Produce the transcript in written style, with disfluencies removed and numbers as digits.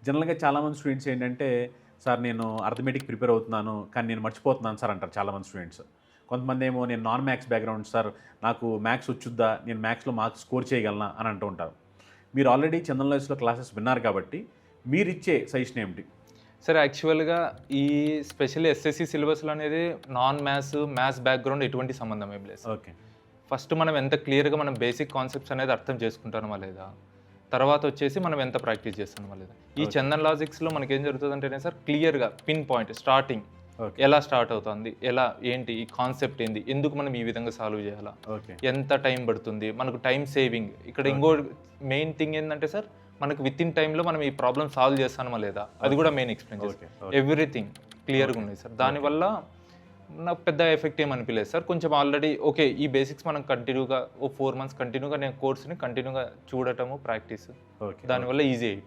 జనరల్‌గా చాలామంది స్టూడెంట్స్ ఏంటంటే, సార్ నేను అర్థమెటిక్ ప్రిపేర్ అవుతున్నాను, కానీ నేను మర్చిపోతున్నాను సార్ అంటారు చాలామంది స్టూడెంట్స్. కొంతమందేమో నేను నాన్ మ్యాథ్స్ బ్యాక్‌గ్రౌండ్ సార్, నాకు మ్యాథ్స్ వచ్చుద్దా? నేను మ్యాథ్స్‌లో మార్క్స్ స్కోర్ చేయగలనా? అని అంటూ ఉంటారు. మీరు ఆల్రెడీ చందన్ లాయర్స్‌లో క్లాసెస్ విన్నారు కాబట్టి, మీరిచ్చే సజెషన్ ఏమిటి? సార్ యాక్చువల్‌గా ఈ స్పెషల్లీ ఎస్ఎస్‌సి సిలబస్‌లో అనేది నాన్ మ్యాథ్స్, మ్యాథ్స్ బ్యాక్‌గ్రౌండ్ ఎటువంటి సంబంధం ఏం లేదు సార్. ఓకే. ఫస్ట్ మనం ఎంత క్లియర్‌గా మనం బేసిక్ కాన్సెప్ట్స్ అనేది అర్థం చేసుకుంటున్నామా లేదా? తర్వాత వచ్చేసి మనం ఎంత ప్రాక్టీస్ చేస్తున్నామా లేదా? ఈ ఓకే. చందన్ లాజిక్స్‌లో మనకేం జరుగుతదంటేనే సార్ క్లియర్‌గా పిన్ పాయింట్ స్టార్టింగ్ ఓకే. ఎలా స్టార్ట్ అవుతుంది? ఎలా? ఏంటి? ఈ కాన్సెప్ట్ ఏంది? ఎందుకు మనం ఈ విధంగా సాల్వ్ చేయాలా? ఓకే. ఎంత టైం పడుతుంది? మనకు టైమ్ సేవింగ్ ఇక్కడ ఓకే. ఇంకో మెయిన్ థింగ్ ఏందంటే సార్ మనకు వితిన్ టైమ్‌లో మనం ఈ ప్రాబ్లమ్ సాల్వ్ చేస్తామా లేదా? అది కూడా మెయిన్ ఎక్స్‌ప్లెయిన్ ఓకే. చేస్తాం. ఓకే. ఎవ్రీథింగ్ క్లియర్‌గా ఓకే. ఉన్నాయి సార్. దానివల్ల నాకు పెద్ద ఎఫెక్ట్ ఏమి అనిపియలేదు సార్. కొంచెం ఆల్రెడీ ఓకే. ఈ బేసిక్స్ మనం కంటిన్యూగా ఓ 4 మంత్స్ కంటిన్యూగా నేను కోర్స్‌ని కంటిన్యూగా చూడటము, ప్రాక్టీస్ ఓకే. దానివల్ల ఈజీ అయ్యింది.